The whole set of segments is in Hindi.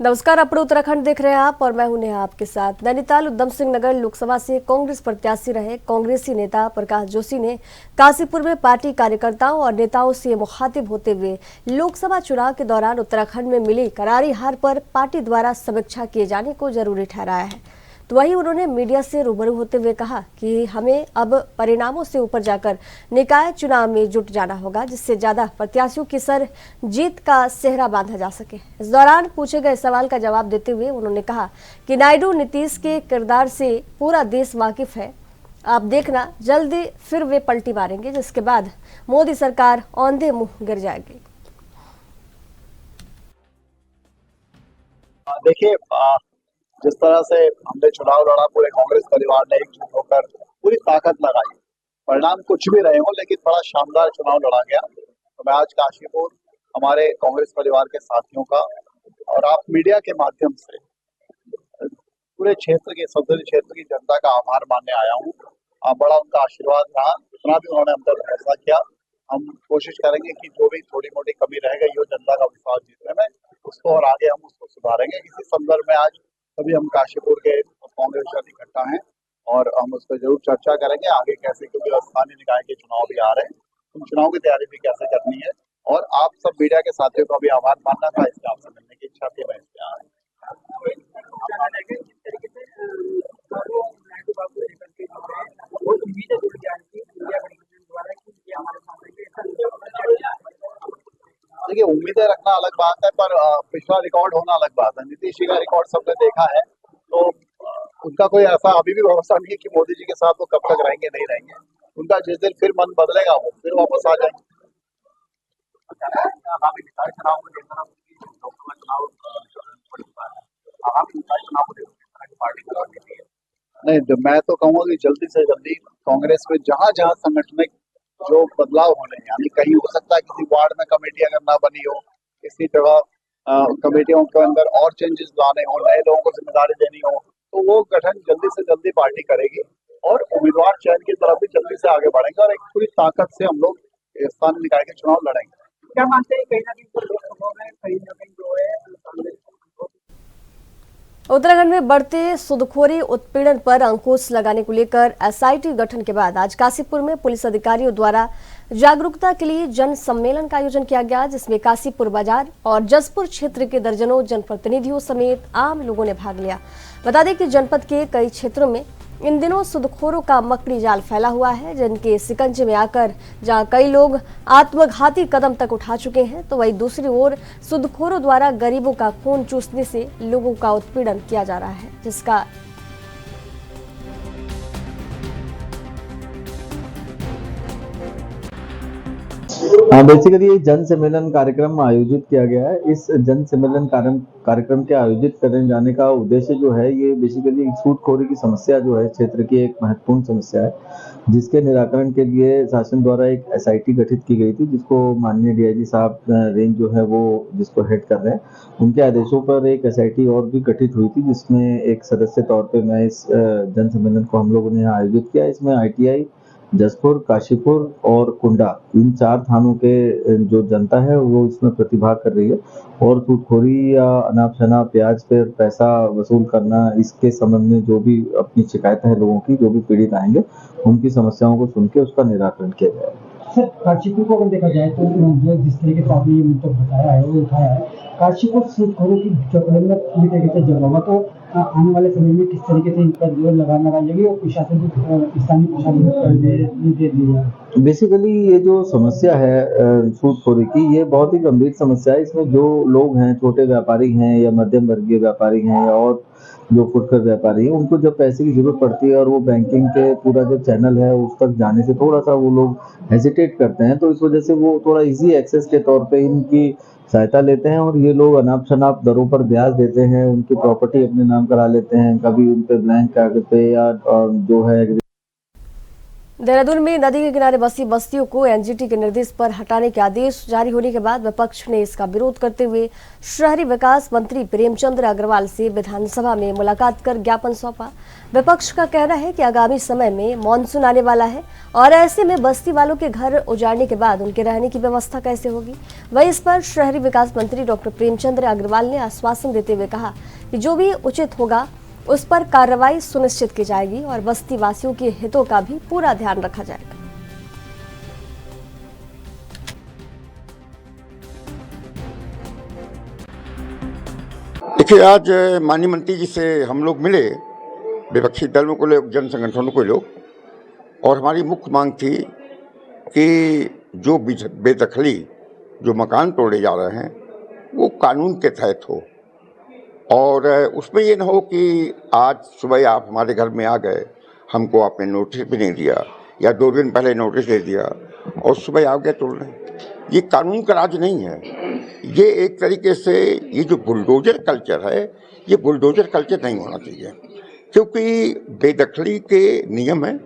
नमस्कार, अपने उत्तराखंड देख रहे हैं आप और मैं हूं नेहा आपके साथ। नैनीताल उधम सिंह नगर लोकसभा से कांग्रेस प्रत्याशी रहे कांग्रेसी नेता प्रकाश जोशी ने काशीपुर में पार्टी कार्यकर्ताओं और नेताओं से मुखातिब होते हुए लोकसभा चुनाव के दौरान उत्तराखंड में मिली करारी हार पर पार्टी द्वारा समीक्षा किए जाने को जरूरी ठहराया है। तो वहीं उन्होंने मीडिया से रूबरू होते हुए कहा कि हमें अब परिणामों से ऊपर जाकर निकाय चुनाव में जुट जाना होगा, जिससे ज्यादा प्रत्याशियों की सर जीत का सेहरा बांधा जा सके। इस दौरान पूछे गए सवाल का जवाब देते हुए उन्होंने कहा कि नायडू नीतीश के किरदार से पूरा देश वाकिफ है। आप देखना, जल्दी फिर वे पलटी मारेंगे, जिसके बाद मोदी सरकार औंधे मुंह गिर जाएगी। देखिए, जिस तरह से हमने चुनाव लड़ा, पूरे कांग्रेस परिवार ने एकजुट होकर पूरी ताकत लगाई। परिणाम कुछ भी रहे हो, लेकिन बड़ा शानदार चुनाव लड़ा गया। तो मैं आज काशीपुर हमारे कांग्रेस परिवार के साथियों का और आप मीडिया के माध्यम से पूरे क्षेत्र की संसदीय क्षेत्र की जनता का आभार मानने आया हूँ। बड़ा उनका आशीर्वाद रहा, जितना भी उन्होंने हम पर फैसला किया। हम कोशिश करेंगे कि जो भी थोड़ी मोटी कमी रह गई हो जनता का विश्वास जीतने में, उसको और आगे हम उसको सुधारेंगे। इसी संदर्भ में आज सभी हम काशीपुर के कांग्रेस इकट्ठा हैं और हम उस पर जरूर चर्चा करेंगे आगे कैसे, क्योंकि स्थानीय निकाय के चुनाव भी आ रहे हैं, उन चुनाव की तैयारी भी कैसे करनी है। और आप सब मीडिया के साथियों का भी आभार मानना था, इसलिए आपसे मिलने की इच्छा थी, मैं इसलिए आया। देखिए, उम्मीदें रखना अलग बात है, पर पिछला रिकॉर्ड होना अलग बात है। नीतीश जी का रिकॉर्ड सबने देखा है, तो उनका कोई ऐसा अभी भी भरोसा नहीं है कि मोदी जी के साथ वो कब तक रहेंगे, नहीं रहेंगे। उनका जिस दिन फिर मन बदलेगा वो फिर वापस आ जाएंगे। नहीं, तो मैं तो कहूँगा कि जल्दी से जल्दी कांग्रेस में जहाँ जहाँ संगठनिक जो बदलाव होने, यानी कहीं हो सकता है किसी वार्ड में कमेटी अगर ना बनी हो, किसी जगह कमेटियों के अंदर और चेंजेस लाने हो, नए लोगों को जिम्मेदारी देनी हो, तो वो गठन जल्दी से जल्दी पार्टी करेगी और उम्मीदवार चयन की तरफ भी जल्दी से आगे बढ़ेंगे और एक पूरी ताकत से हम लोग स्थानीय निकाय के चुनाव लड़ेंगे। क्या मानते हैं, कहीं ना कहीं जो है उत्तराखंड में बढ़ते सूदखोरी उत्पीड़न पर अंकुश लगाने को लेकर एसआईटी गठन के बाद आज काशीपुर में पुलिस अधिकारियों द्वारा जागरूकता के लिए जन सम्मेलन का आयोजन किया गया, जिसमें काशीपुर बाजार और जसपुर क्षेत्र के दर्जनों जनप्रतिनिधियों समेत आम लोगों ने भाग लिया। बता दें कि जनपद के कई क्षेत्रों में इन दिनों सूदखोरों का मकड़ी जाल फैला हुआ है, जिनके शिकंजे में आकर जहां कई लोग आत्मघाती कदम तक उठा चुके हैं, तो वहीं दूसरी ओर सूदखोरों द्वारा गरीबों का खून चूसने से लोगों का उत्पीड़न किया जा रहा है, जिसका बेसिकली ये जन सम्मेलन कार्यक्रम आयोजित किया गया है। इस जन सम्मेलन कार्यक्रम के आयोजित करने जाने का उद्देश्य जो है, ये बेसिकली सूदखोरी की समस्या जो है क्षेत्र की एक महत्वपूर्ण समस्या है, जिसके निराकरण के लिए शासन द्वारा एक एसआईटी गठित की गई थी, जिसको माननीय डीआईजी साहब रेंज जो है वो जिसको हेड कर रहे हैं, उनके आदेशों पर एक एसआईटी और भी गठित हुई थी, जिसमें एक सदस्य तौर पर मैं इस जन सम्मेलन को हम लोगों ने यहाँ आयोजित किया। इसमें ITI, जसपुर, काशीपुर और कुंडा, इन 4 थानों के जो जनता है वो इसमें प्रतिभाग कर रही है और सूदखोरी या अनाप शनाप ब्याज पर पैसा वसूल करना, इसके संबंध में जो भी अपनी शिकायतें हैं लोगों की, जो भी पीड़ित आएंगे उनकी समस्याओं को सुन के उसका निराकरण किया जाएगा। सर, काशीपुर को अगर देखा जाए तो जिस तरीके से आपने ये मुद्दा बताया है, वो उठाया है, काशीपुर सूदखोरों की चक्कर में पूरी तरीके से जमा हुआ, तो आने वाले समय में किस तरीके से इन पर जोर लगाई जाएगी और प्रशासन को, स्थानीय प्रशासन को निर्देश दिया। बेसिकली ये जो समस्या है सूदखोरी की, ये बहुत ही गंभीर समस्या है। इसमें जो लोग हैं, छोटे व्यापारी हैं या मध्यम वर्गीय व्यापारी हैं और जो फुटकर व्यापारी है, उनको जब पैसे की जरूरत पड़ती है और वो बैंकिंग के पूरा जो चैनल है उस तक जाने से थोड़ा सा वो लोग हेजिटेट करते हैं, तो इस वजह से वो थोड़ा इजी एक्सेस के तौर पे इनकी सहायता लेते हैं और ये लोग अनाप शनाप दरों पर ब्याज देते हैं, उनकी प्रॉपर्टी अपने नाम करा लेते हैं, कभी उन पे ब्लैंक कागज पे या जो है। देहरादून में नदी के किनारे बसी बस्तियों को एनजीटी के निर्देश पर हटाने के आदेश जारी होने के बाद विपक्ष ने इसका विरोध करते हुए शहरी विकास मंत्री प्रेमचंद अग्रवाल से विधानसभा में मुलाकात कर ज्ञापन सौंपा। विपक्ष का कहना है कि आगामी समय में मानसून आने वाला है और ऐसे में बस्ती वालों के घर उजाड़ने के बाद उनके रहने की व्यवस्था कैसे होगी। वहीं इस पर शहरी विकास मंत्री डॉक्टर प्रेमचंद अग्रवाल ने आश्वासन देते हुए कहा कि जो भी उचित होगा उस पर कार्रवाई सुनिश्चित की जाएगी और बस्ती वासियों के हितों का भी पूरा ध्यान रखा जाएगा। देखिए, आज माननीय मंत्री जी से हम लोग मिले, विपक्षी दलों को लोग, जन संगठनों को लोग, और हमारी मुख्य मांग थी कि जो बेदखली जो मकान तोड़े जा रहे हैं वो कानून के तहत हो और उसमें ये ना हो कि आज सुबह आप हमारे घर में आ गए, हमको आपने नोटिस भी नहीं दिया या 2 दिन पहले नोटिस दे दिया और सुबह आ गए तोड़ने। ये कानून का राज नहीं है। ये एक तरीके से ये जो बुलडोजर कल्चर है, ये बुलडोजर कल्चर नहीं होना चाहिए, क्योंकि बेदखली के नियम हैं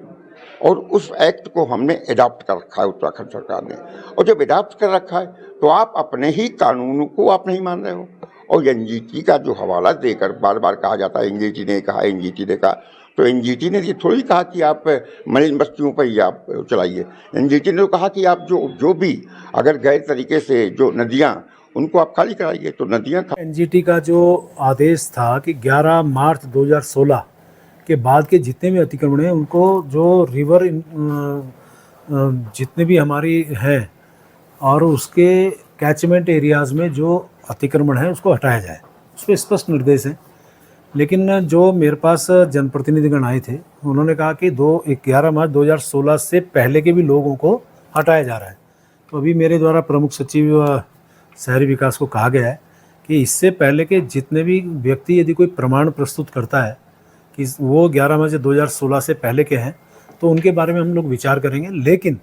और उस एक्ट को हमने अडॉप्ट कर रखा है उत्तराखंड सरकार ने। और जब अडॉप्ट कर रखा है तो आप अपने ही कानूनों को आप नहीं मान रहे हो। और एनजीटी का जो हवाला देकर बार बार कहा जाता है एनजीटी ने कहा, एनजीटी ने कहा, तो एनजीटी ने ये थोड़ी कहा कि आप मलिन बस्तियों पर ही आप चलाइए। एनजीटी ने तो कहा कि आप जो भी अगर गैर तरीके से जो नदियाँ उनको आप खाली कराइए, तो नदियाँ। एनजीटी का जो आदेश था कि 11 मार्च 2016 के बाद के जितने भी अतिक्रमण हैं उनको जो रिवर जितने भी हमारी हैं और उसके कैचमेंट एरियाज़ में जो अतिक्रमण है उसको हटाया जाए, उस पर स्पष्ट निर्देश है। लेकिन जो मेरे पास जनप्रतिनिधिगण आए थे उन्होंने कहा कि 11 मार्च 2016 से पहले के भी लोगों को हटाया जा रहा है। तो अभी मेरे द्वारा प्रमुख सचिव शहरी विकास को कहा गया है कि इससे पहले के जितने भी व्यक्ति यदि कोई प्रमाण प्रस्तुत करता है कि वो 11 मार्च 2016 से पहले के हैं तो उनके बारे में हम लोग विचार करेंगे। लेकिन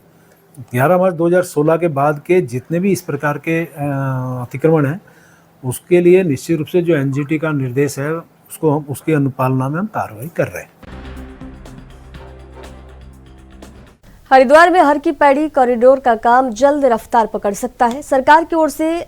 11 मार्च 2016 के बाद के जितने भी इस प्रकार के अतिक्रमण हैं उसके लिए निश्चित रूप से जो एनजीटी का निर्देश है उसको हम उसकी अनुपालना में हम कार्रवाई कर रहे हैं। हरिद्वार में हर की पैड़ी कॉरिडोर का काम जल्द रफ्तार पकड़ सकता है। सरकार की ओर से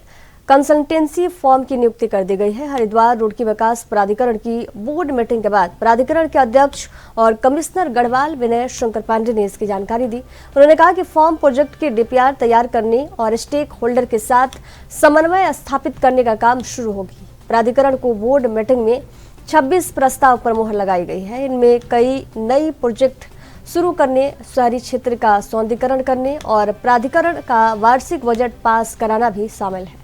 कंसल्टेंसी फॉर्म की नियुक्ति कर दी गई है। हरिद्वार रोडकी विकास प्राधिकरण की बोर्ड मीटिंग के बाद प्राधिकरण के अध्यक्ष और कमिश्नर गढ़वाल विनय शंकर पांडे ने इसकी जानकारी दी। उन्होंने कहा कि फॉर्म प्रोजेक्ट के डीपीआर तैयार करने और स्टेक होल्डर के साथ समन्वय स्थापित करने का काम शुरू होगी। प्राधिकरण को बोर्ड मीटिंग में 26 प्रस्ताव पर मुहर लगाई गई है। इनमें कई नई प्रोजेक्ट शुरू करने, शहरी क्षेत्र का सौंदर्यीकरण करने और प्राधिकरण का वार्षिक बजट पास कराना भी शामिल है।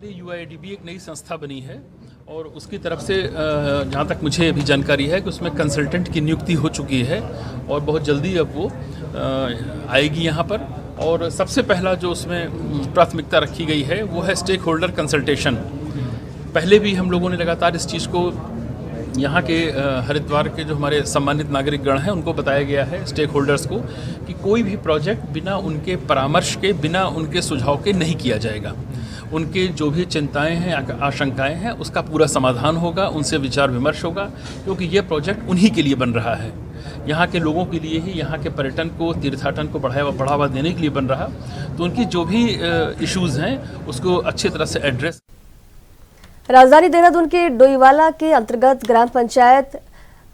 यूआईडीबी एक नई संस्था बनी है और उसकी तरफ से जहाँ तक मुझे अभी जानकारी है कि उसमें कंसल्टेंट की नियुक्ति हो चुकी है और बहुत जल्दी अब वो आएगी यहाँ पर। और सबसे पहला जो उसमें प्राथमिकता रखी गई है वो है स्टेक होल्डर कंसल्टेशन। पहले भी हम लोगों ने लगातार इस चीज़ को यहाँ के हरिद्वार के जो हमारे सम्मानित नागरिक गण हैं उनको बताया गया है, स्टेक होल्डर्स को, कि कोई भी प्रोजेक्ट बिना उनके परामर्श के, बिना उनके सुझाव के नहीं किया जाएगा। उनके जो भी चिंताएं हैं, आशंकाएं हैं, उसका पूरा समाधान होगा, उनसे विचार विमर्श होगा, क्योंकि ये प्रोजेक्ट उन्हीं के लिए बन रहा है, यहाँ के लोगों के लिए ही, यहाँ के पर्यटन को, तीर्थाटन को बढ़ावा देने के लिए बन रहा। तो उनकी जो भी इश्यूज़ हैं उसको अच्छी तरह से एड्रेस। राजधानी देहरादून के डोईवाला के अंतर्गत ग्राम पंचायत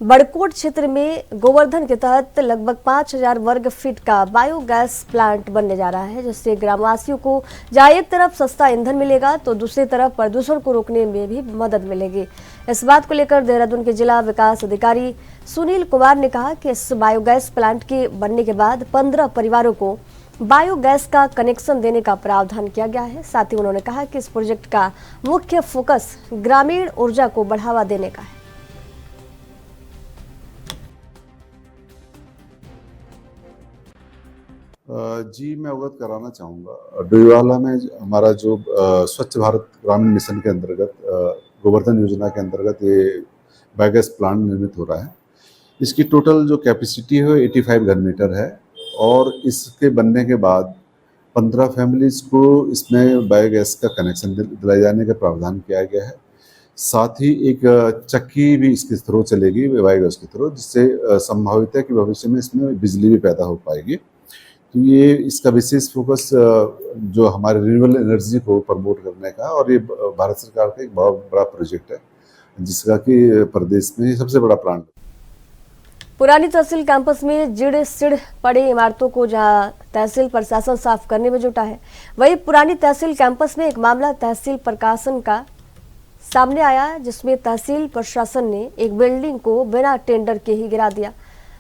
बड़कोट क्षेत्र में गोवर्धन के तहत लगभग 5000 वर्ग फीट का बायोगैस प्लांट बनने जा रहा है, जिससे ग्रामवासियों को जहां एक तरफ सस्ता ईंधन मिलेगा तो दूसरी तरफ प्रदूषण को रोकने में भी मदद मिलेगी। इस बात को लेकर देहरादून के जिला विकास अधिकारी सुनील कुमार ने कहा कि इस बायोगैस प्लांट के बनने के बाद 15 परिवारों को बायोगैस का कनेक्शन देने का प्रावधान किया गया है। साथ ही उन्होंने कहा कि इस प्रोजेक्ट का मुख्य फोकस ग्रामीण ऊर्जा को बढ़ावा देने का है। जी, मैं अवगत कराना चाहूँगा। डोईवाला में हमारा जो स्वच्छ भारत ग्रामीण मिशन के अंतर्गत गोवर्धन योजना के अंतर्गत ये बायोगैस प्लांट निर्मित हो रहा है। इसकी टोटल जो कैपेसिटी है 85 घन मीटर है और इसके बनने के बाद 15 फैमिलीज को इसमें बायोगैस का कनेक्शन दिलाए जाने का प्रावधान किया गया है। साथ ही एक चक्की भी इसके थ्रू चलेगी बायोगैस के थ्रू, जिससे संभावित है कि भविष्य में इसमें बिजली भी पैदा हो पाएगी। तो ये इसका विशेष फोकस जो हमारे रिन्यूएबल एनर्जी को प्रमोट करने का, और ये भारत सरकार का एक बहुत बड़ा प्रोजेक्ट है जिसका कि प्रदेश में सबसे बड़ा प्लांट। पुरानी तहसील कैंपस में जिड़ सिड़ पड़े इमारतों को जहां तहसील प्रशासन साफ करने में जुटा है, वहीं पुरानी तहसील कैंपस में एक मामला तहसील प्रशासन का सामने आया, जिसमें तहसील प्रशासन ने एक बिल्डिंग को बिना टेंडर के ही गिरा दिया।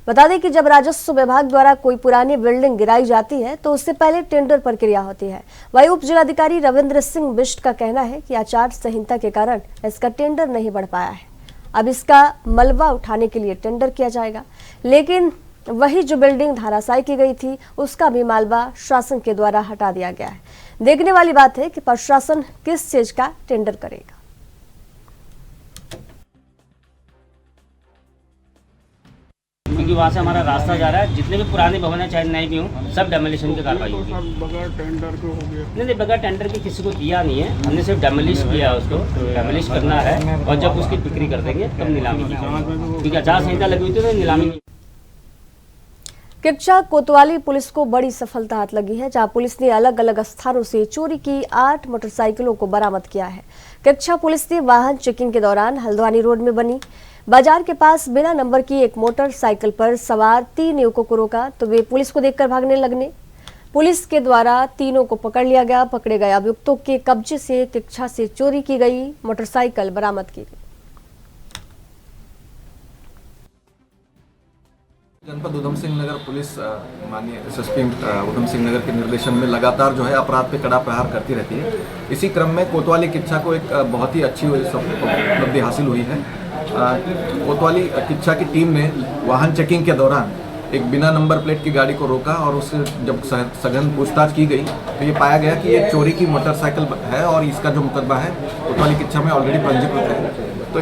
बता दें कि जब राजस्व विभाग द्वारा कोई पुरानी बिल्डिंग गिराई जाती है तो उससे पहले टेंडर प्रक्रिया होती है। वहीं उप जिलाधिकारी रविंद्र सिंह बिष्ट का कहना है कि आचार संहिता के कारण इसका टेंडर नहीं बढ़ पाया है। अब इसका मलबा उठाने के लिए टेंडर किया जाएगा, लेकिन वही जो बिल्डिंग धराशायी की गई थी उसका भी मालबा शासन के द्वारा हटा दिया गया है। देखने वाली बात है कि प्रशासन किस चीज का टेंडर करेगा। क्योंकि वहाँ से हमारा रास्ता जा रहा है, जितने भी पुराने भवन है चाहे नए भी हों, सब डेमोलिशन की कार्रवाई होगी। बगैर टेंडर के हो गया? नहीं, बगैर टेंडर के किसी को दिया नहीं है, हमने सिर्फ डेमोलिश किया है। उसको डेमोलिश करना है और जब उसकी बिक्री कर देंगे तब नीलामी की जाएगी, क्योंकि आचार संहिता लगी हुई थी तो नीलामी। किच्चा कोतवाली पुलिस को बड़ी सफलता हाथ लगी है, जहां पुलिस ने अलग अलग स्थानों से चोरी की 8 मोटरसाइकिलों को बरामद किया है। किच्चा पुलिस ने वाहन चेकिंग के दौरान हल्द्वानी रोड में बनी बाजार के पास बिना नंबर की एक मोटरसाइकिल पर सवार 3 युवकों को रोका तो वे पुलिस को देखकर भागने लगने। पुलिस के द्वारा तीनों को पकड़ लिया गया। पकड़े गए अभियुक्तों के कब्जे से किच्चा से चोरी की गई मोटरसाइकिल बरामद की गई। जनपद उधम सिंह नगर पुलिस माननीय एसएसपी उधम सिंह नगर के निर्देशन में लगातार जो है अपराध पे कड़ा प्रहार करती रहती है। इसी क्रम में कोतवाली किच्चा को एक बहुत ही अच्छी उपलब्धि हासिल हुई है। कोतवाली किच्चा की टीम ने वाहन चेकिंग के दौरान एक बिना नंबर प्लेट की गाड़ी को रोका और उससे जब सघन पूछताछ की गई तो ये पाया गया कि ये चोरी की मोटरसाइकिल है और इसका जो मुकदमा है कोतवाली किच्चा में ऑलरेडी पंजीकृत है। तो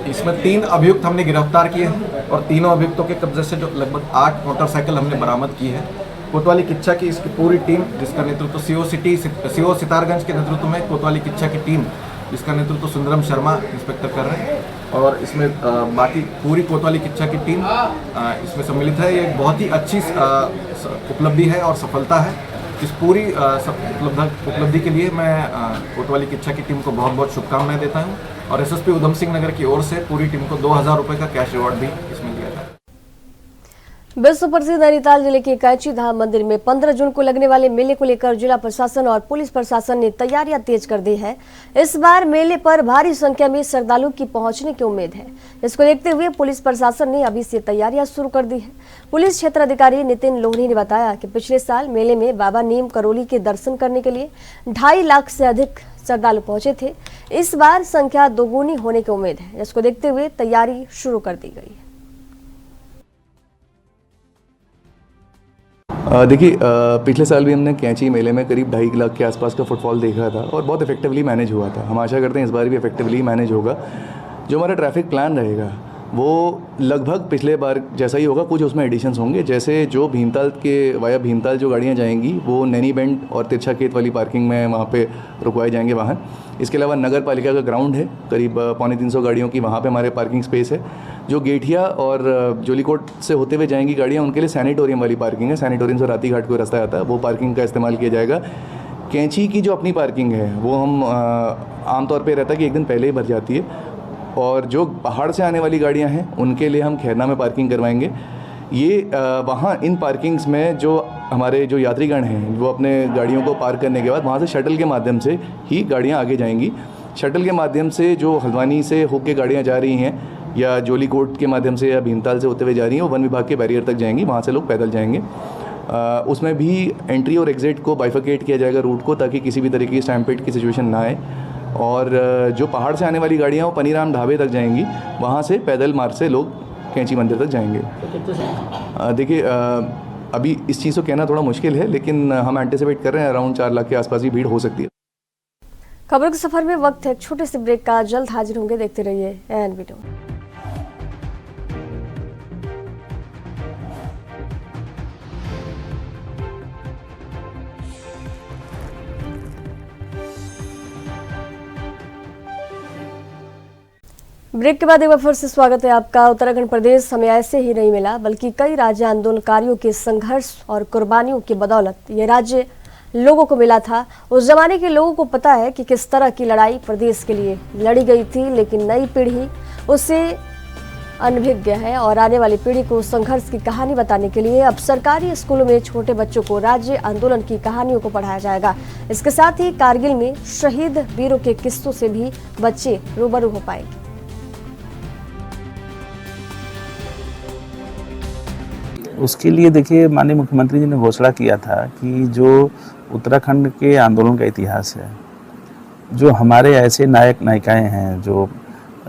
इसमें 3 अभियुक्त हमने गिरफ्तार किए हैं और तीनों अभियुक्तों के कब्जे से जो लगभग 8 मोटरसाइकिल हमने बरामद की है। कोतवाली किच्चा की इसकी पूरी टीम, जिसका नेतृत्व सीओ सितारगंज के नेतृत्व में कोतवाली किच्चा की टीम, जिसका नेतृत्व सुंदरम शर्मा इंस्पेक्टर कर रहे हैं, और इसमें बाकी पूरी कोतवाली किच्चा की टीम इसमें सम्मिलित है। ये एक बहुत ही अच्छी उपलब्धि है और सफलता है। इस पूरी उपलब्धि के लिए मैं कोतवाली किच्चा की टीम को बहुत बहुत शुभकामनाएं देता हूं और एसएसपी उधम सिंह नगर की ओर से पूरी टीम को 2000 रुपये का कैश रिवॉर्ड भी इसमें दिया जाए। विश्व प्रसिद्ध नैनीताल जिले के कैची धाम मंदिर में 15 जून को लगने वाले मेले को लेकर जिला प्रशासन और पुलिस प्रशासन ने तैयारियां तेज कर दी है। इस बार मेले पर भारी संख्या में श्रद्धालुओं की पहुंचने की उम्मीद है। इसको देखते हुए पुलिस प्रशासन ने अभी से तैयारियां शुरू कर दी है। पुलिस क्षेत्राधिकारी नितिन लोहनी ने बताया कि पिछले साल मेले में बाबा नीम करोली के दर्शन करने के लिए 2.5 लाख से अधिक श्रद्धालु पहुंचे थे। इस बार संख्या दोगुनी होने की उम्मीद है, जिसको देखते हुए तैयारी शुरू कर दी गई है। देखिए, पिछले साल भी हमने कैंची मेले में करीब 2.5 लाख के आसपास का फुटफॉल देखा था और बहुत इफेक्टिवली मैनेज हुआ था। हम आशा करते हैं इस बार भी इफेक्टिवली मैनेज होगा। जो हमारा ट्रैफिक प्लान रहेगा वो लगभग पिछले बार जैसा ही होगा, कुछ उसमें एडिशंस होंगे। जैसे जो भीमताल के वाया भीमताल जो गाड़ियाँ जाएंगी वो नैनी बेंड और तिरछा खेत वाली पार्किंग में वहाँ पे रुकवाए जाएंगे वाहन। इसके अलावा नगर पालिका का ग्राउंड है, करीब 350 गाड़ियों की वहाँ पे हमारे पार्किंग स्पेस है। जो गेठिया और जोलीकोट से होते हुए जाएंगी गाड़ियाँ, उनके लिए सैनिटोरियम वाली पार्किंग है। सैनिटोरियम से राती घाट को रास्ता आता है, वो पार्किंग का इस्तेमाल किया जाएगा। कैंची की जो अपनी पार्किंग है वो हम आमतौर पर रहता है कि एक दिन पहले ही भर जाती है, और जो पहाड़ से आने वाली गाड़ियां हैं उनके लिए हम खैरना में पार्किंग करवाएंगे। ये वहाँ इन पार्किंग्स में जो हमारे जो यात्रीगण हैं वो अपने गाड़ियों को पार्क करने के बाद वहाँ से शटल के माध्यम से ही गाड़ियाँ आगे जाएंगी। शटल के माध्यम से जो हल्द्वानी से होके गाड़ियाँ जा रही हैं या जोलीकोट के माध्यम से या भीमताल से होते हुए जा रही हैं, वो वन विभाग के बैरियर तक जाएंगी, वहाँ से लोग पैदल जाएंगे। उसमें भी एंट्री और एग्जिट को बाइफिकेट किया जाएगा रूट को, ताकि किसी भी तरीके की स्टैम्पेड की सिचुएशन ना आए। और जो पहाड़ से आने वाली गाड़ियाँ वो पनीराम ढाबे तक जाएंगी, वहाँ से पैदल मार्ग से लोग कैंची मंदिर तक जाएंगे। देखिए, अभी इस चीज़ को कहना थोड़ा मुश्किल है, लेकिन हम एंटिसिपेट कर रहे हैं अराउंड 4 लाख के आसपास ही भीड़ हो सकती है। खबरों के सफर में वक्त है एक छोटे से ब्रेक का। जल्द हाजिर होंगे, देखते रहिए एन वीडियो। ब्रेक के बाद एक बार फिर से स्वागत है आपका। उत्तराखंड प्रदेश हमें ऐसे ही नहीं मिला, बल्कि कई राज्य आंदोलनकारियों के संघर्ष और कुर्बानियों की बदौलत ये राज्य लोगों को मिला था। उस जमाने के लोगों को पता है कि किस तरह की लड़ाई प्रदेश के लिए लड़ी गई थी, लेकिन नई पीढ़ी उससे अनभिज्ञ है और आने वाली पीढ़ी को संघर्ष की कहानी बताने के लिए अब सरकारी स्कूलों में छोटे बच्चों को राज्य आंदोलन की कहानियों को पढ़ाया जाएगा। इसके साथ ही कारगिल में शहीद वीरों के किस्सों से भी बच्चे रूबरू हो पाएंगे। उसके लिए देखिए, माननीय मुख्यमंत्री जी ने घोषणा किया था कि जो उत्तराखंड के आंदोलन का इतिहास है, जो हमारे ऐसे नायक नायिकाएं हैं जो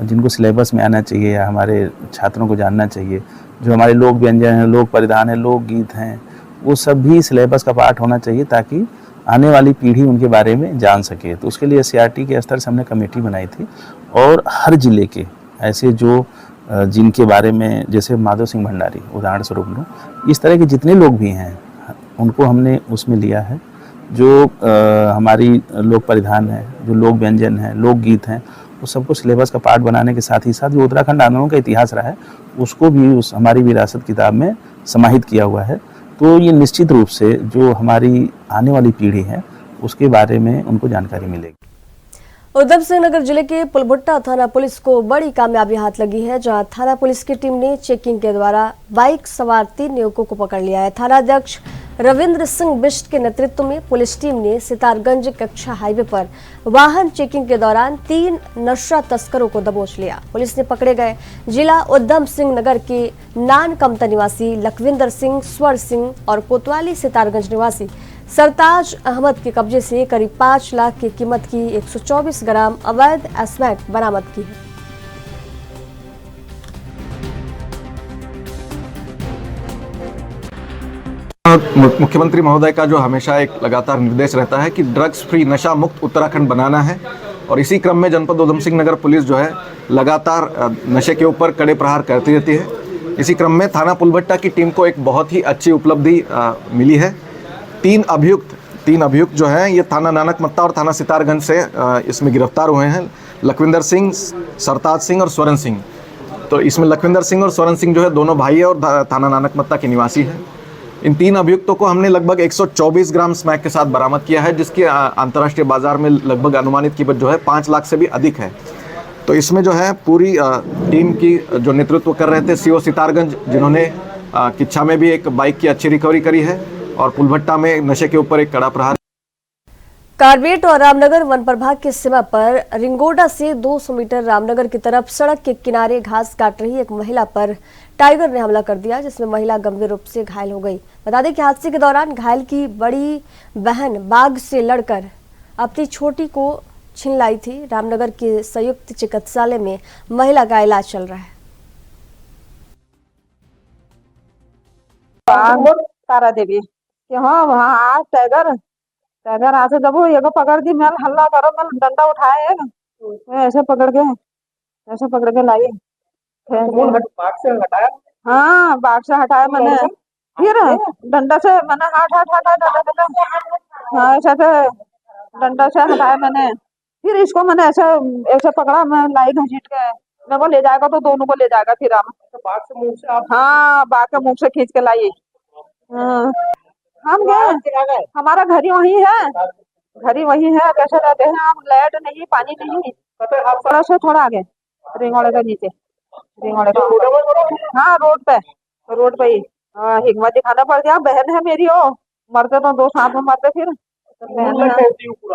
जिनको सिलेबस में आना चाहिए या हमारे छात्रों को जानना चाहिए, जो हमारे लोक व्यंजन हैं, लोक परिधान है, लोक गीत हैं, वो सब भी सिलेबस का पार्ट होना चाहिए ताकि आने वाली पीढ़ी उनके बारे में जान सके। तो उसके लिए CRT के स्तर से हमने कमेटी बनाई थी और हर जिले के ऐसे जो जिनके बारे में, जैसे माधव सिंह भंडारी उदाहरण स्वरूप लो, इस तरह के जितने लोग भी हैं उनको हमने उसमें लिया है। जो हमारी लोक परिधान है, जो लोक व्यंजन है, लोक गीत हैं, उस सबको सिलेबस का पार्ट बनाने के साथ ही साथ जो उत्तराखंड आंदोलन का इतिहास रहा है उसको भी उस हमारी विरासत किताब में समाहित किया हुआ है। तो ये निश्चित रूप से जो हमारी आने वाली पीढ़ी है उसके बारे में उनको जानकारी मिलेगी। उधम सिंह नगर जिले के पुलभुट्टा थाना पुलिस को बड़ी कामयाबी हाथ लगी है, जहां थाना पुलिस की टीम ने चेकिंग के द्वारा बाइक सवार 3 युवकों को पकड़ लिया है। थाना अध्यक्ष रविंद्र सिंह बिष्ट के नेतृत्व में पुलिस टीम ने सितारगंज कक्षा हाईवे पर वाहन चेकिंग के दौरान 3 नशा तस्करों को दबोच लिया। पुलिस ने पकड़े गए जिला उधम सिंह नगर के नानकमता निवासी लखविंदर सिंह, स्वर सिंह और कोतवाली सितारगंज निवासी सरताज अहमद के कब्जे से करीब 5 लाख की कीमत की 124 ग्राम अवैध स्मैक बरामद की है। मुख्यमंत्री महोदय का जो हमेशा एक लगातार निर्देश रहता है कि ड्रग्स फ्री, नशा मुक्त उत्तराखंड बनाना है, और इसी क्रम में जनपद उधम सिंह नगर पुलिस जो है लगातार नशे के ऊपर कड़े प्रहार करती रहती है। इसी क्रम में थाना पुलभट्टा की टीम को एक बहुत ही अच्छी उपलब्धि मिली है। 3 अभियुक्त जो हैं ये थाना नानकमत्ता और थाना सितारगंज से इसमें गिरफ्तार हुए हैं। लखविंदर सिंह, सरताज सिंह और स्वरण सिंह। तो इसमें लखविंदर सिंह और स्वरण सिंह जो है दोनों भाई है और थाना नानकमत्ता के निवासी हैं। इन 3 अभियुक्तों को हमने लगभग 124 ग्राम स्मैक के साथ बरामद किया है, जिसकी अंतर्राष्ट्रीय बाजार में लगभग अनुमानित कीमत जो है 5 लाख से भी अधिक है। तो इसमें जो है पूरी टीम की जो नेतृत्व कर रहे थे CO सितारगंज, जिन्होंने किच्छा में भी एक बाइक की अच्छी रिकवरी करी है और पुलभट्टा में नशे के ऊपर एक कड़ा प्रहार। कारबेट और रामनगर वन प्रभाग की सीमा पर रिंगोडा से 200 मीटर रामनगर की तरफ सड़क के किनारे घास काट रही एक महिला पर टाइगर ने हमला कर दिया, जिसमें महिला गंभीर रूप से घायल हो गई। बता दें कि हादसे के दौरान घायल की बड़ी बहन बाघ से लड़कर अपनी छोटी को छीन लाई थी। रामनगर के संयुक्त चिकित्सालय में महिला का इलाज चल रहा है। तारा देवी हाँ वहाँ टाइगर आज जब वो ये पकड़ दी, मैं हल्ला करो, मैं डंडा उठाया ऐसे पकड़ के लाई। बाघ से हटाया? हाँ, बाघ से हटाया मैंने, फिर डंडा से मैंने हटा हाँ ऐसे डंडा से हटाया मैंने। फिर इसको मैंने ऐसे पकड़ा, मैं लाई घसीट के, मेरे को ले जाएगा तो दोनों को ले जाएगा। फिर बाघ के मुंह से हाँ, बाघ के मुंह से खींच के लाई। हम गए, हमारा घर ही वही है, कैसे रहते हैं हम, लाइट नहीं, पानी नहीं, थोड़ा से थोड़ा आगे रिंगोड़े के नीचे, रिंगोड़े का हाँ रोड पे ही हिम्मत दिखाना पड़ गया। बहन है मेरी, वो मरते तो 2 साथ में मरते। फिर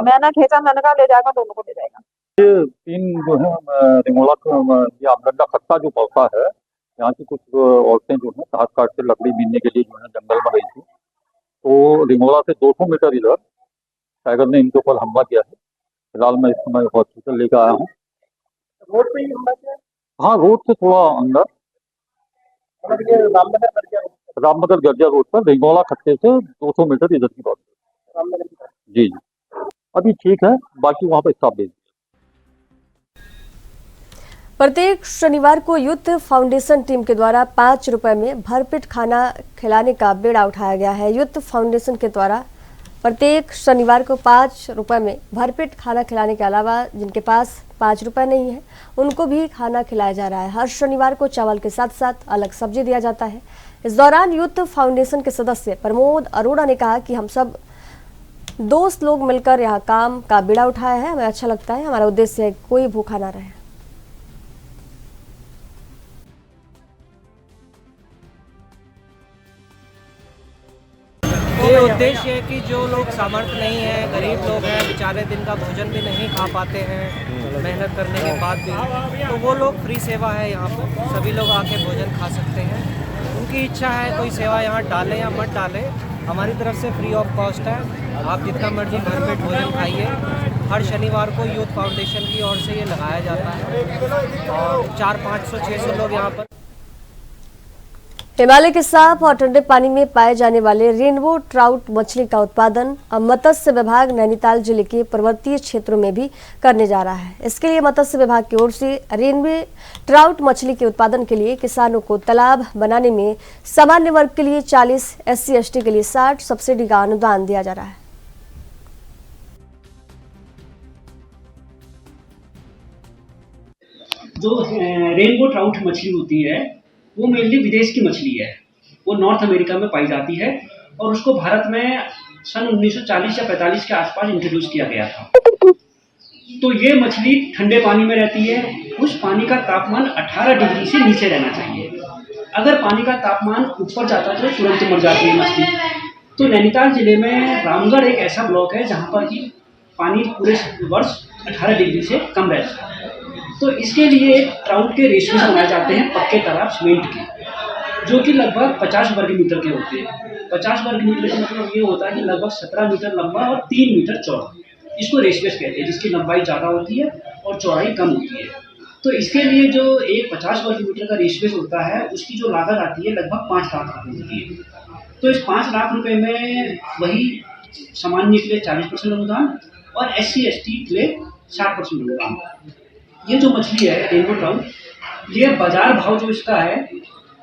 मैंने खींचा, मैंने कहा ले जाएगा, दोनों को ले जाएगा। ये 3 जो है रिंगोड़ा ये आमलड्डा खत्ता जो पड़ता है, यहाँ की कुछ औरतें जो है घास काट के लकड़ी बीनने के लिए जो है जंगल में गई थी। तो रिंगोड़ा से 200 मीटर इधर टाइगर ने इनके ऊपर हमला किया है। फिलहाल मैं इस समय हॉस्पिटल लेकर आया हूँ। रोड पे ही हमला किया? हाँ, रोड से थोड़ा अंदर, रामनगर गर्जिया रोड पर रिंगोड़ा खत्ते से 200 मीटर इधर की बात। जी, अभी ठीक है, बाकी वहाँ पे स्टाफ भेज। प्रत्येक शनिवार को यूथ फाउंडेशन टीम के द्वारा 5 रुपए में भरपेट खाना खिलाने का बेड़ा उठाया गया है। यूथ फाउंडेशन के द्वारा प्रत्येक शनिवार को 5 रुपए में भरपेट खाना खिलाने के अलावा जिनके पास 5 रुपए नहीं है उनको भी खाना खिलाया जा रहा है। हर शनिवार को चावल के साथ साथ अलग सब्जी दिया जाता है। इस दौरान यूथ फाउंडेशन के सदस्य प्रमोद अरोड़ा ने कहा कि हम सब दोस्त लोग मिलकर यहाँ काम का बीड़ा उठाया है, हमें अच्छा लगता है। हमारा उद्देश्य है कोई भूखा ना रहे। ये उद्देश्य है कि जो लोग सामर्थ्य नहीं है, गरीब लोग हैं, बेचारे दिन का भोजन भी नहीं खा पाते हैं मेहनत करने के बाद भी, तो वो लोग फ्री सेवा है यहाँ पर, सभी लोग आके भोजन खा सकते हैं। उनकी इच्छा है कोई सेवा यहाँ डालें या मत डालें, हमारी तरफ से फ्री ऑफ कॉस्ट है। आप जितना मर्जी भरपेट भोजन खाइए। हर शनिवार को यूथ फाउंडेशन की ओर से ये लगाया जाता है और 400-500-600 लोग यहाँ पर। हिमालय के साफ और ठंडे पानी में पाए जाने वाले रेनबो ट्राउट मछली का उत्पादन अब मत्स्य विभाग नैनीताल जिले के पर्वतीय क्षेत्रों में भी करने जा रहा है। इसके लिए मत्स्य विभाग की ओर से रेनबो ट्राउट मछली के उत्पादन के लिए किसानों को तालाब बनाने में सामान्य वर्ग के लिए 40, SC/ST के लिए 60 सब्सिडी का अनुदान दिया जा रहा है। जो रेनबो ट्राउट मछली होती है वो मेनली विदेश की मछली है, वो नॉर्थ अमेरिका में पाई जाती है और उसको भारत में सन 1940 या 45 के आसपास इंट्रोड्यूस किया गया था। तो ये मछली ठंडे पानी में रहती है, उस पानी का तापमान 18 डिग्री से नीचे रहना चाहिए। अगर पानी का तापमान ऊपर जाता है तो तुरंत मर जाती है मछली। तो नैनीताल जिले में रामगढ़ एक ऐसा ब्लॉक है जहाँ पर कि पानी पूरे वर्ष 18 डिग्री से कम रहता है। तो इसके लिए एक ट्राउट के रेशमे बनाए जाते हैं पक्के तालाब सीमेंट के, जो कि लगभग 50 वर्ग मीटर के होते हैं। 50 वर्ग मीटर का मतलब ये होता है कि लगभग 17 मीटर लंबा और 3 मीटर चौड़ा। इसको रेशमेस कहते हैं, जिसकी लंबाई ज़्यादा होती है और चौड़ाई कम होती है। तो इसके लिए जो एक 50 वर्ग मीटर का रेशमेस होता है उसकी जो लागत आती है लगभग 5 लाख रुपये होती है। तो इस 5 लाख रुपये में वही सामान्य के लिए 40% अनुदान और SC/ST के लिए 60% अनुदान। ये जो मछली है रेनबो ट्राउट, ये बाजार भाव जो इसका है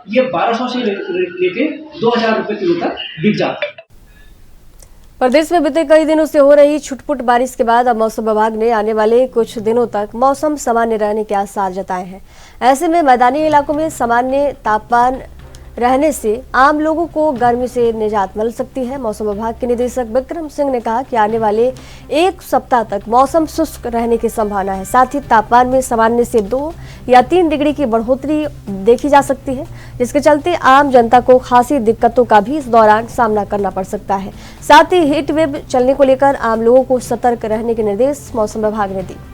ये 1200 से लेके 2000 रुपये किलो तक बिक जाता है। प्रदेश में बीते कई दिनों से हो रही छुटपुट बारिश के बाद अब मौसम विभाग ने आने वाले कुछ दिनों तक मौसम सामान्य रहने के आसार जताए हैं। ऐसे में मैदानी इलाकों में सामान्य तापमान रहने से आम लोगों को गर्मी से निजात मिल सकती है। मौसम विभाग के निदेशक विक्रम सिंह ने कहा कि आने वाले 1 सप्ताह तक मौसम शुष्क रहने की संभावना है। साथ ही तापमान में सामान्य से 2 या 3 डिग्री की बढ़ोतरी देखी जा सकती है, जिसके चलते आम जनता को खासी दिक्कतों का भी इस दौरान सामना करना पड़ सकता है। साथ ही हीट वेव चलने को लेकर आम लोगों को सतर्क रहने के निर्देश मौसम विभाग ने दिए।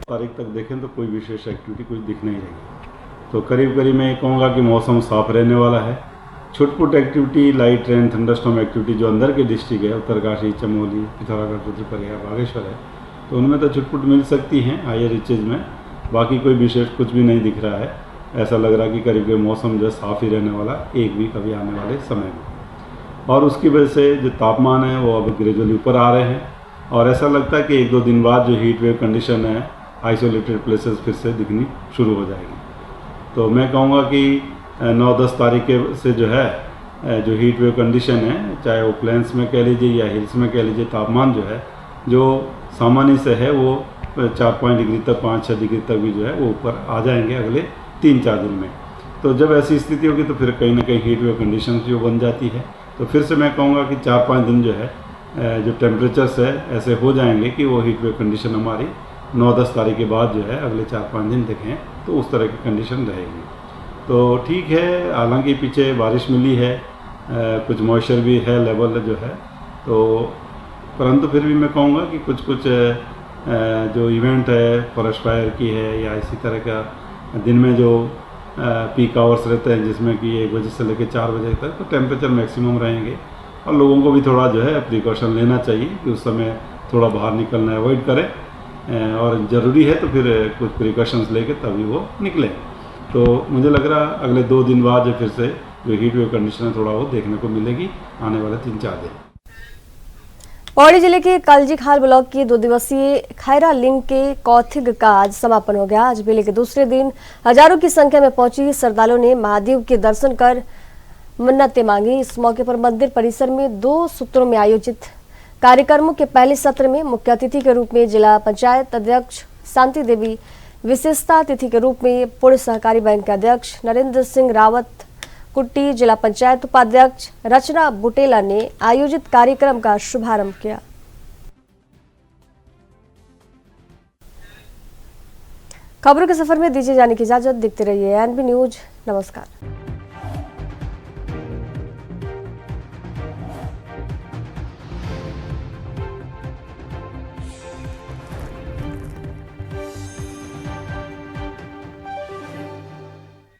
तारीख तक देखें तो कोई विशेष एक्टिविटी कुछ दिख नहीं रही। तो करीब करीब मैं कहूँगा कि मौसम साफ रहने वाला है। छुटपुट activity, light rain, thunderstorm activity जो अंदर के डिस्ट्रिक्ट है, उत्तरकाशी, चमोली, पिथौरागढ़, रुद्रप्रयाग है, बागेश्वर है, तो उनमें तो छुटपुट मिल सकती हैं हायर रीचेज में। बाकी कोई विशेष कुछ भी नहीं दिख रहा है। ऐसा लग रहा है कि करीब करीब मौसम जो साफ ही रहने वाला 1 वीक अभी आने वाले समय में। और उसकी वजह से जो तापमान है वो अब ग्रेजुअली ऊपर आ रहे हैं और ऐसा लगता है कि 1-2 दिन बाद जो हीट वेव कंडीशन है आइसोलेटेड प्लेसेस फिर से दिखनी शुरू हो जाएगी। तो मैं कहूँगा कि 9-10 तारीख से जो है जो हीट वेव कंडीशन है, चाहे वो प्लेन्स में कह लीजिए या हिल्स में कह लीजिए, तापमान जो है जो सामान्य से है वो 4-5 डिग्री तक, 5-6 डिग्री तक भी जो है वो ऊपर आ जाएंगे अगले 3-4 दिन में। तो जब ऐसी स्थिति होगी तो फिर कहीं ना कहीं हीट वेव कंडीशन जो बन जाती है। तो फिर से मैं कहूँगा कि 4-5 दिन जो है जो टेम्परेचर्स है ऐसे हो जाएंगे कि वो हीट वेव कंडीशन हमारी 9-10 तारीख के बाद जो है अगले 4-5 दिन देखें तो उस तरह की कंडीशन रहेगी। तो ठीक है, हालांकि पीछे बारिश मिली है, कुछ मॉइस्चर भी है लेवल जो है, तो परंतु फिर भी मैं कहूँगा कि कुछ जो इवेंट है फॉरेस्ट फायर की है या इसी तरह का दिन में जो पीक आवर्स रहते हैं जिसमें कि 1 बजे से लेकर 4 बजे तक तो टेम्परेचर मैक्सिमम रहेंगे और लोगों को भी थोड़ा जो है प्रिकॉशन लेना चाहिए कि उस समय थोड़ा बाहर निकलना अवॉइड करें और ज़रूरी है तो फिर कुछ प्रिकॉशंस लेके तभी वो निकलें। तो मुझे लग रहा अगले 2 दिन बाद जो फिर से जो हीट वेव कंडीशन है थोड़ा वो देखने को मिलेगी आने वाले 3-4 दिन। पौड़ी जिले के कालजीखाल ब्लॉक की 2 दिवसीय खैरा लिंग के कौथिग का आज समापन हो गया। आज मेले के दूसरे दिन हजारों की संख्या में पहुंची श्रद्धालुओं ने महादेव के दर्शन कर मन्नतें मांगी। इस मौके पर मंदिर परिसर में 2 सूत्रों में आयोजित कार्यक्रमों के पहले सत्र में मुख्य अतिथि के रूप में जिला पंचायत अध्यक्ष शांति देवी, विशेषता अतिथि के रूप में पूर्व सहकारी बैंक के अध्यक्ष नरेंद्र सिंह रावत कुट्टी, जिला पंचायत उपाध्यक्ष रचना बुटेला ने आयोजित कार्यक्रम का शुभारंभ किया। खबरों के सफर में दीजिए जाने की इजाजत। देखते रहिए एनबी न्यूज। नमस्कार।